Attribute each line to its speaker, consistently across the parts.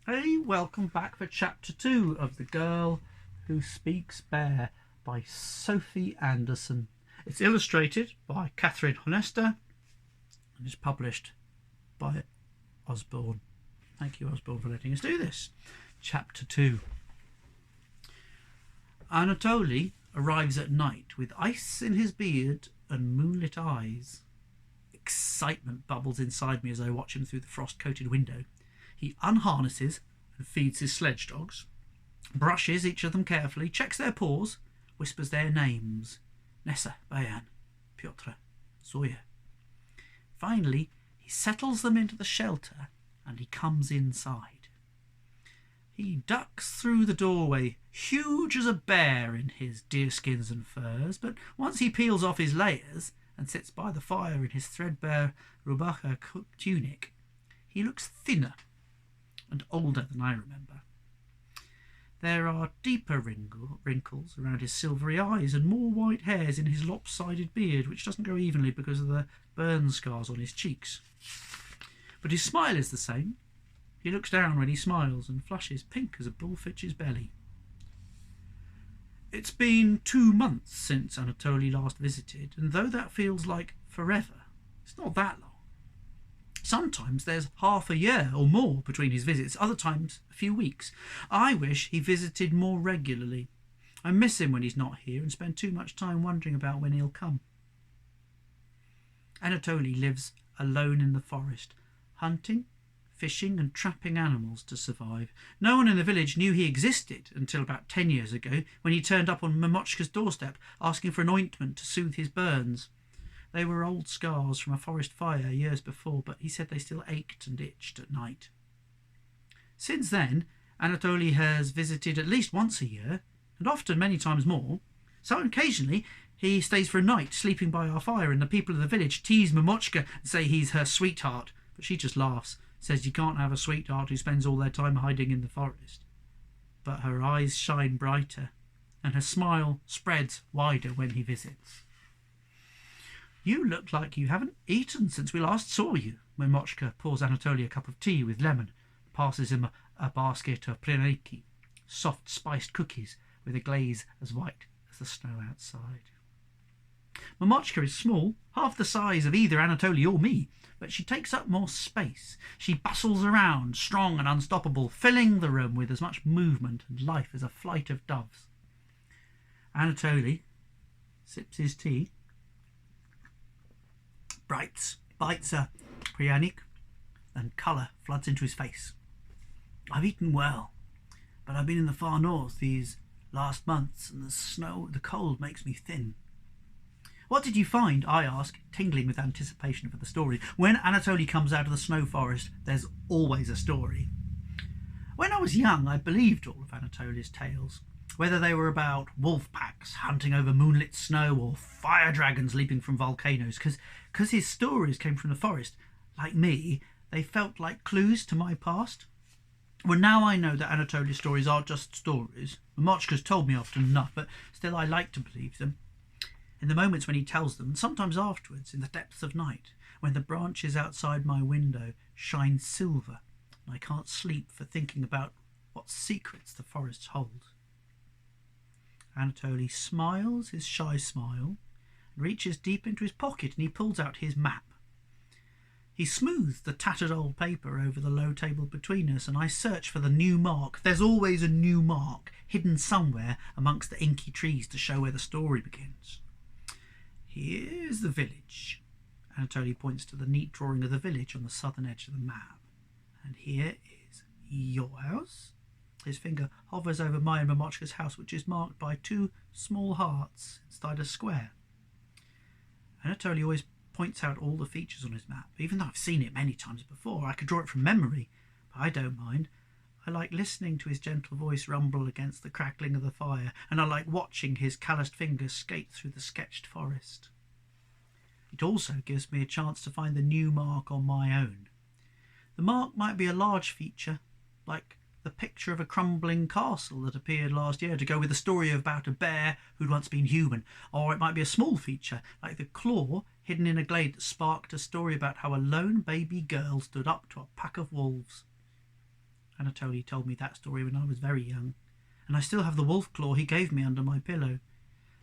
Speaker 1: Hey, welcome back for chapter 2 of The Girl Who Speaks Bear by Sophie Anderson. It's illustrated by Catherine Honesta and is published by Osborne. Thank you, Osborne, for letting us do this. Chapter 2. Anatoly arrives at night with ice in his beard and moonlit eyes. Excitement bubbles inside me as I watch him through the frost-coated window. He unharnesses and feeds his sledge dogs, brushes each of them carefully, checks their paws, whispers their names: Nessa, Bayan, Piotr, Zoya. Finally, he settles them into the shelter and he comes inside. He ducks through the doorway, huge as a bear in his deerskins and furs, but once he peels off his layers and sits by the fire in his threadbare rubacha tunic, he looks thinner and older than I remember. There are deeper wrinkles around his silvery eyes and more white hairs in his lopsided beard, which doesn't go evenly because of the burn scars on his cheeks. But his smile is the same. He looks down when he smiles and flushes pink as a bullfinch's belly. It's been 2 months since Anatoly last visited, and though that feels like forever, it's not that long. Sometimes there's half a year or more between his visits, other times a few weeks. I wish he visited more regularly. I miss him when he's not here and spend too much time wondering about when he'll come. Anatoly lives alone in the forest, hunting, fishing and trapping animals to survive. No one in the village knew he existed until about 10 years ago, when he turned up on Mamochka's doorstep asking for an ointment to soothe his burns. They were old scars from a forest fire years before, but he said they still ached and itched at night. Since then, Anatoly has visited at least once a year, and often many times more. So occasionally he stays for a night, sleeping by our fire, and the people of the village tease Mamochka and say he's her sweetheart, but she just laughs, says you can't have a sweetheart who spends all their time hiding in the forest. But her eyes shine brighter, and her smile spreads wider when he visits. You look like you haven't eaten since we last saw you. Mamochka pours Anatoly a cup of tea with lemon, passes him a basket of pleniki, soft spiced cookies with a glaze as white as the snow outside. Mamochka is small, half the size of either Anatoly or me, but she takes up more space. She bustles around, strong and unstoppable, filling the room with as much movement and life as a flight of doves. Anatoly sips his tea, bites a pryanik, and colour floods into his face. I've eaten well, but I've been in the far north these last months, and the cold makes me thin. What did you find? I ask, tingling with anticipation for the story. When Anatoly comes out of the snow forest, there's always a story. When I was young, I believed all of Anatoly's tales, whether they were about wolf packs hunting over moonlit snow or fire dragons leaping from volcanoes, because his stories came from the forest. Like me, they felt like clues to my past. Well, now I know that Anatoly's stories aren't just stories. Mamochka's told me often enough, but still I like to believe them. In the moments when he tells them, and sometimes afterwards, in the depths of night, when the branches outside my window shine silver, and I can't sleep for thinking about what secrets the forests hold. Anatoly smiles his shy smile, and reaches deep into his pocket, and he pulls out his map. He smooths the tattered old paper over the low table between us, and I search for the new mark. There's always a new mark, hidden somewhere amongst the inky trees to show where the story begins. Here's the village. Anatoly points to the neat drawing of the village on the southern edge of the map. And here is your house. His finger hovers over my and Mamochka's house, which is marked by 2 small hearts inside a square. Anatoly always points out all the features on his map, even though I've seen it many times before. I could draw it from memory, but I don't mind. I like listening to his gentle voice rumble against the crackling of the fire, and I like watching his calloused fingers skate through the sketched forest. It also gives me a chance to find the new mark on my own. The mark might be a large feature, like the picture of a crumbling castle that appeared last year to go with the story about a bear who'd once been human, or it might be a small feature, like the claw hidden in a glade that sparked a story about how a lone baby girl stood up to a pack of wolves. Anatoly told me that story when I was very young, and I still have the wolf claw he gave me under my pillow.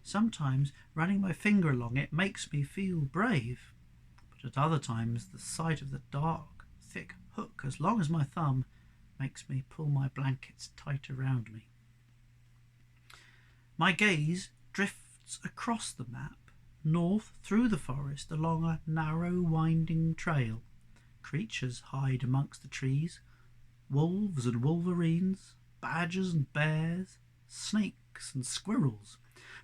Speaker 1: Sometimes running my finger along it makes me feel brave, but at other times the sight of the dark, thick hook as long as my thumb makes me pull my blankets tight around me. My gaze drifts across the map, north through the forest along a narrow winding trail. Creatures hide amongst the trees, wolves and wolverines, badgers and bears, snakes and squirrels.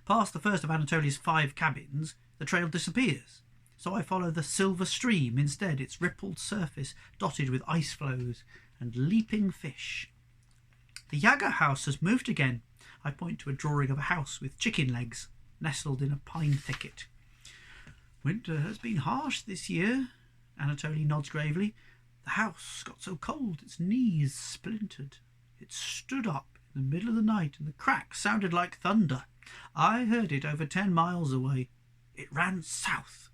Speaker 1: Past the first of Anatoly's 5 cabins, the trail disappears, so I follow the silver stream instead, its rippled surface dotted with ice floes and leaping fish. The Jäger house has moved again. I point to a drawing of a house with chicken legs, nestled in a pine thicket. Winter has been harsh this year, Anatoly nods gravely. The house got so cold its knees splintered. It stood up in the middle of the night and the crack sounded like thunder. I heard it over 10 miles away. It ran south,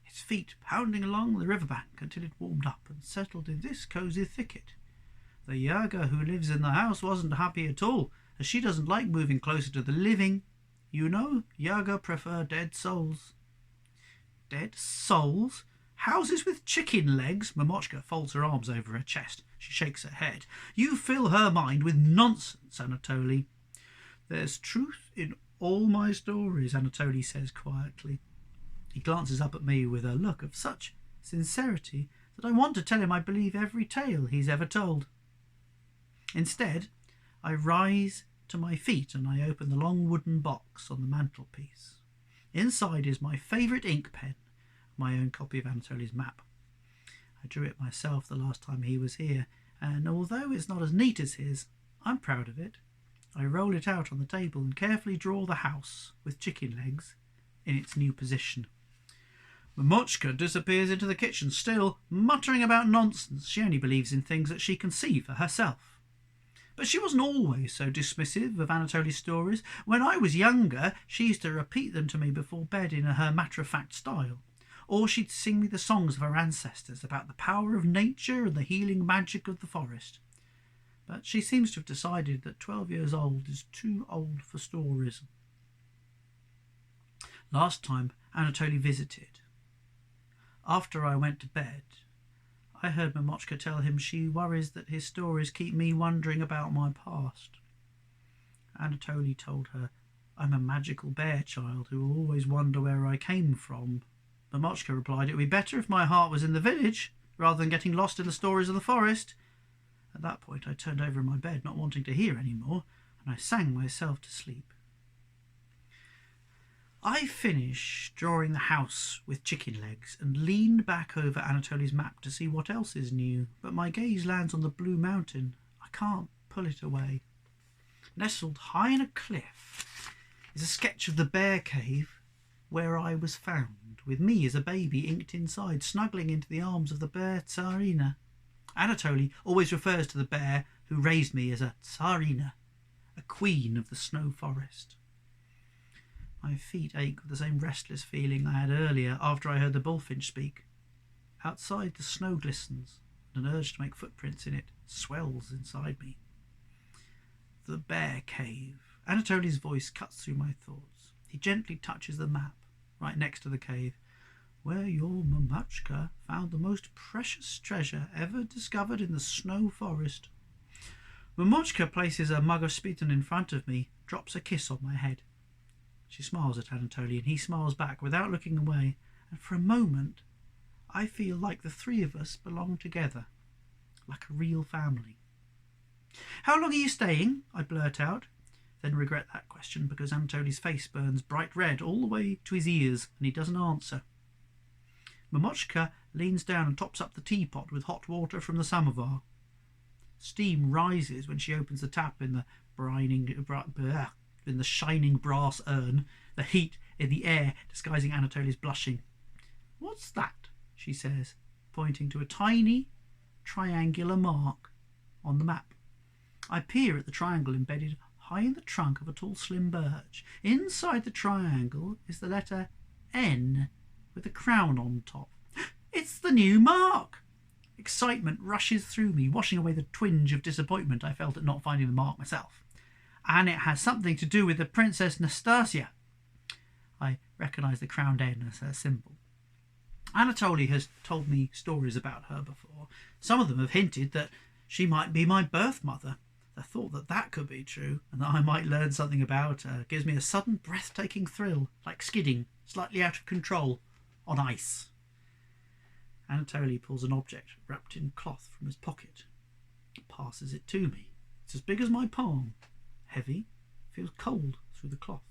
Speaker 1: its feet pounding along the riverbank until it warmed up and settled in this cosy thicket. The Jäger who lives in the house wasn't happy at all, as she doesn't like moving closer to the living. You know, Jäger prefer dead souls. Dead souls? Houses with chicken legs? Mamochka folds her arms over her chest. She shakes her head. You fill her mind with nonsense, Anatoly. There's truth in all my stories, Anatoly says quietly. He glances up at me with a look of such sincerity that I want to tell him I believe every tale he's ever told. Instead, I rise to my feet and I open the long wooden box on the mantelpiece. Inside is my favourite ink pen, my own copy of Anatoly's map. I drew it myself the last time he was here, and although it's not as neat as his, I'm proud of it. I roll it out on the table and carefully draw the house, with chicken legs, in its new position. Mamochka disappears into the kitchen, still muttering about nonsense. She only believes in things that she can see for herself. But she wasn't always so dismissive of Anatoly's stories. When I was younger, she used to repeat them to me before bed in her matter-of-fact style. Or she'd sing me the songs of her ancestors about the power of nature and the healing magic of the forest. But she seems to have decided that 12 years old is too old for stories. Last time Anatoly visited, after I went to bed, I heard Mamochka tell him she worries that his stories keep me wondering about my past. Anatoly told her I'm a magical bear child who will always wonder where I came from. Mamochka replied it would be better if my heart was in the village rather than getting lost in the stories of the forest. At that point I turned over in my bed, not wanting to hear any more, and I sang myself to sleep. I finished drawing the house with chicken legs and leaned back over Anatoly's map to see what else is new, but my gaze lands on the blue mountain. I can't pull it away. Nestled high in a cliff is a sketch of the bear cave where I was found, with me as a baby inked inside, snuggling into the arms of the bear Tsarina. Anatoly always refers to the bear who raised me as a Tsarina, a queen of the snow forest. My feet ache with the same restless feeling I had earlier after I heard the bullfinch speak. Outside the snow glistens, and an urge to make footprints in it swells inside me. The bear cave. Anatoly's voice cuts through my thoughts. He gently touches the map, right next to the cave, where your Mamochka found the most precious treasure ever discovered in the snow forest. Mamochka places a mug of Spiton in front of me, drops a kiss on my head. She smiles at Anatoly, and he smiles back without looking away, and for a moment I feel like the three of us belong together, like a real family. How long are you staying? I blurt out, then regret that question because Anatoly's face burns bright red all the way to his ears, and he doesn't answer. Mamochka leans down and tops up the teapot with hot water from the samovar. Steam rises when she opens the tap in the shining brass urn, the heat in the air disguising Anatoly's blushing. What's that? She says, pointing to a tiny triangular mark on the map. I peer at the triangle embedded high in the trunk of a tall slim birch. Inside the triangle is the letter N with a crown on top. It's the new mark! Excitement rushes through me, washing away the twinge of disappointment I felt at not finding the mark myself. And it has something to do with the Princess Nastasia. I recognise the crowned N as her symbol. Anatoly has told me stories about her before. Some of them have hinted that she might be my birth mother. The thought that that could be true, and that I might learn something about her, gives me a sudden breathtaking thrill, like skidding, slightly out of control, on ice. Anatoly pulls an object wrapped in cloth from his pocket, passes it to me. It's as big as my palm, heavy, feels cold through the cloth.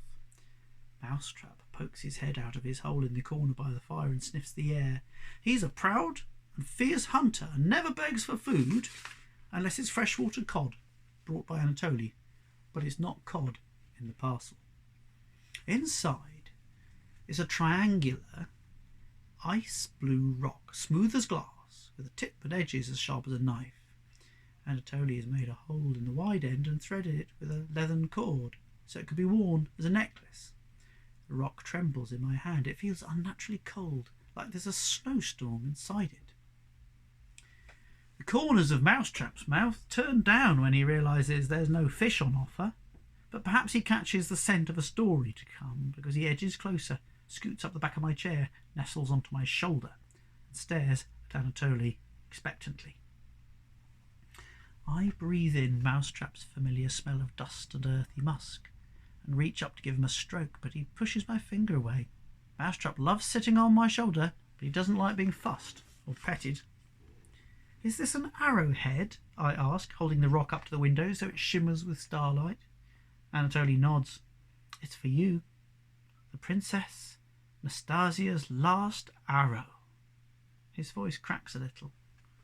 Speaker 1: Mousetrap pokes his head out of his hole in the corner by the fire and sniffs the air. He's a proud and fierce hunter and never begs for food unless it's freshwater cod brought by Anatoly, but it's not cod in the parcel. Inside is a triangular ice blue rock, smooth as glass, with a tip and edges as sharp as a knife. Anatoly has made a hole in the wide end and threaded it with a leathern cord, so it could be worn as a necklace. The rock trembles in my hand. It feels unnaturally cold, like there's a snowstorm inside it. The corners of Mousetrap's mouth turn down when he realises there's no fish on offer, but perhaps he catches the scent of a story to come, because he edges closer, scoots up the back of my chair, nestles onto my shoulder, and stares at Anatoly expectantly. I breathe in Mousetrap's familiar smell of dust and earthy musk, and reach up to give him a stroke, but he pushes my finger away. Mousetrap loves sitting on my shoulder, but he doesn't like being fussed or petted. "Is this an arrowhead?" I ask, holding the rock up to the window so it shimmers with starlight. Anatoly nods. "It's for you. The Princess Nastasia's last arrow." His voice cracks a little,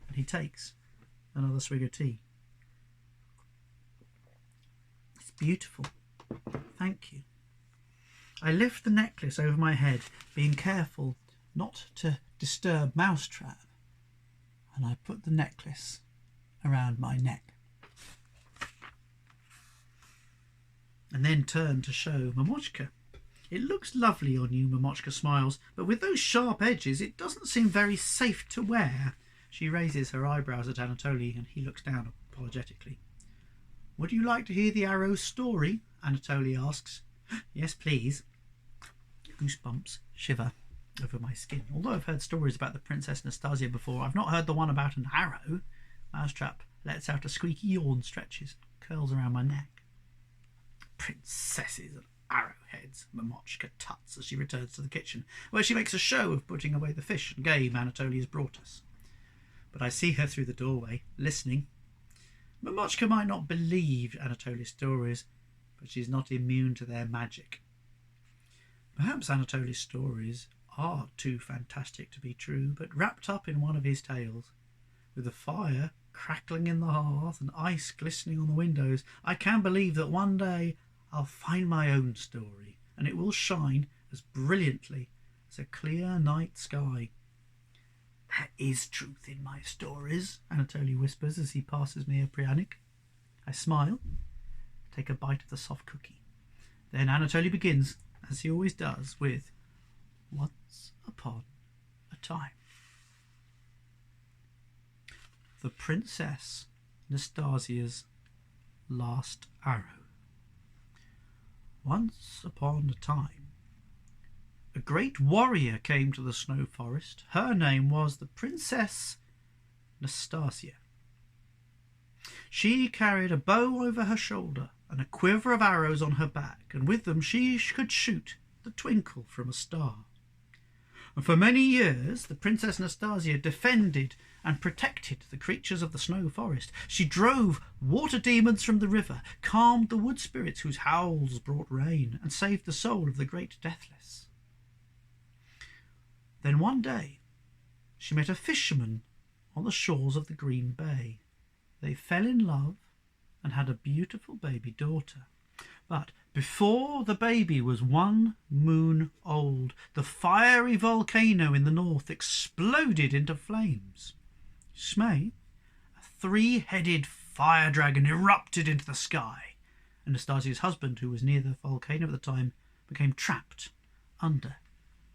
Speaker 1: and he takes another swig of tea. "It's beautiful. Thank you." I lift the necklace over my head, being careful not to disturb Mousetrap, and I put the necklace around my neck. And then turn to show Mamochka. "It looks lovely on you," Mamochka smiles, "but with those sharp edges it doesn't seem very safe to wear." She raises her eyebrows at Anatoly, and he looks down apologetically. "Would you like to hear the arrow's story?" Anatoly asks. "Yes, please." Goosebumps shiver over my skin. Although I've heard stories about the Princess Nastasia before, I've not heard the one about an arrow. Mousetrap lets out a squeaky yawn, stretches, curls around my neck. "Princesses and arrowheads," Mamochka tuts as she returns to the kitchen, where she makes a show of putting away the fish and game Anatoly has brought us. But I see her through the doorway, listening. Mamochka might not believe Anatoly's stories, but she's not immune to their magic. Perhaps Anatoly's stories are too fantastic to be true, but wrapped up in one of his tales, with the fire crackling in the hearth and ice glistening on the windows, I can believe that one day I'll find my own story, and it will shine as brilliantly as a clear night sky. "There is truth in my stories," Anatoly whispers as he passes me a pryanik. I smile, take a bite of the soft cookie. Then Anatoly begins, as he always does, with "Once upon a time." The Princess Nastasia's last arrow. Once upon a time, a great warrior came to the snow forest. Her name was the Princess Nastasia. She carried a bow over her shoulder and a quiver of arrows on her back, and with them she could shoot the twinkle from a star. And for many years the Princess Nastasia defended and protected the creatures of the snow forest. She drove water demons from the river, calmed the wood spirits whose howls brought rain, and saved the soul of the great deathless. Then one day she met a fisherman on the shores of the Green Bay. They fell in love and had a beautiful baby daughter. But before the baby was 1 moon old, the fiery volcano in the north exploded into flames. Smay, a 3-headed fire dragon, erupted into the sky, and Nastasia's husband, who was near the volcano at the time, became trapped under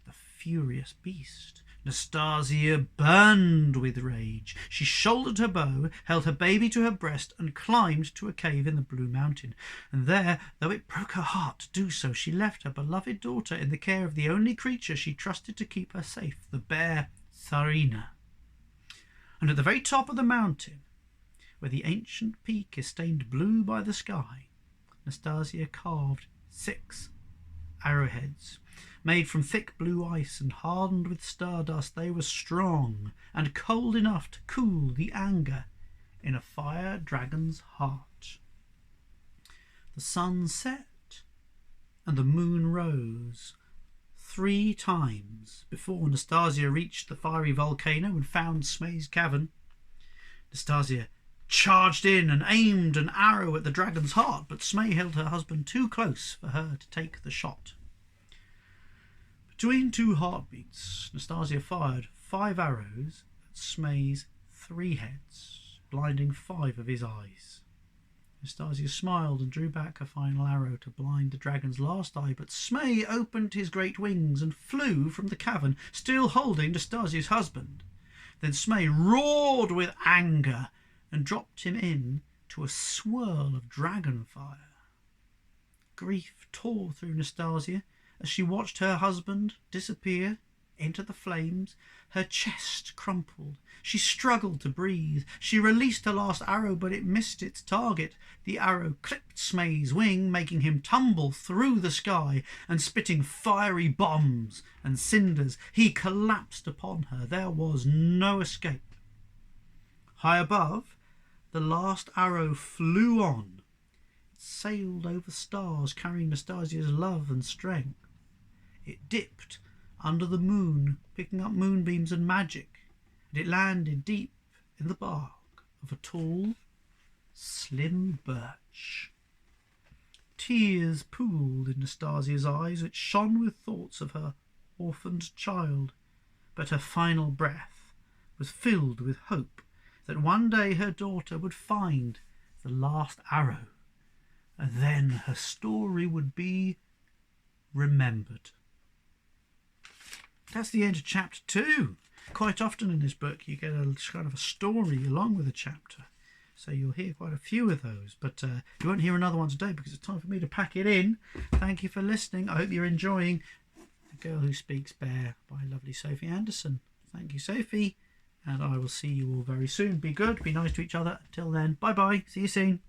Speaker 1: the furious beast. Nastasia burned with rage. She shouldered her bow, held her baby to her breast, and climbed to a cave in the Blue Mountain. And there, though it broke her heart to do so, she left her beloved daughter in the care of the only creature she trusted to keep her safe, the bear Tsarina. And at the very top of the mountain, where the ancient peak is stained blue by the sky, Nastasia carved 6 arrowheads. Made from thick blue ice and hardened with stardust, they were strong and cold enough to cool the anger in a fire dragon's heart. The sun set and the moon rose 3 times before Nastasia reached the fiery volcano and found Smay's cavern. Nastasia charged in and aimed an arrow at the dragon's heart, but Smay held her husband too close for her to take the shot. Between 2 heartbeats, Nastasia fired 5 arrows at Smay's 3 heads, blinding 5 of his eyes. Nastasia smiled and drew back a final arrow to blind the dragon's last eye, but Smay opened his great wings and flew from the cavern, still holding Nastasia's husband. Then Smay roared with anger and dropped him in to a swirl of dragon fire. Grief tore through Nastasia as she watched her husband disappear into the flames. Her chest crumpled. She struggled to breathe. She released her last arrow, but it missed its target. The arrow clipped Smay's wing, making him tumble through the sky and spitting fiery bombs and cinders. He collapsed upon her. There was no escape. High above, the last arrow flew on. It sailed over stars, carrying Nastasia's love and strength. It dipped under the moon, picking up moonbeams and magic, and it landed deep in the bark of a tall, slim birch. Tears pooled in Nastasia's eyes, which shone with thoughts of her orphaned child, but her final breath was filled with hope that one day her daughter would find the last arrow, and then her story would be remembered. That's the end of chapter 2. Quite often in this book you get a kind of a story along with a chapter, so you'll hear quite a few of those, but you won't hear another one today because it's time for me to pack it in. Thank you for listening. I hope you're enjoying The Girl Who Speaks Bear by lovely Sophie Anderson. Thank you, Sophie, and I will see you all very soon. Be good, be nice to each other. Until then, bye bye, see you soon.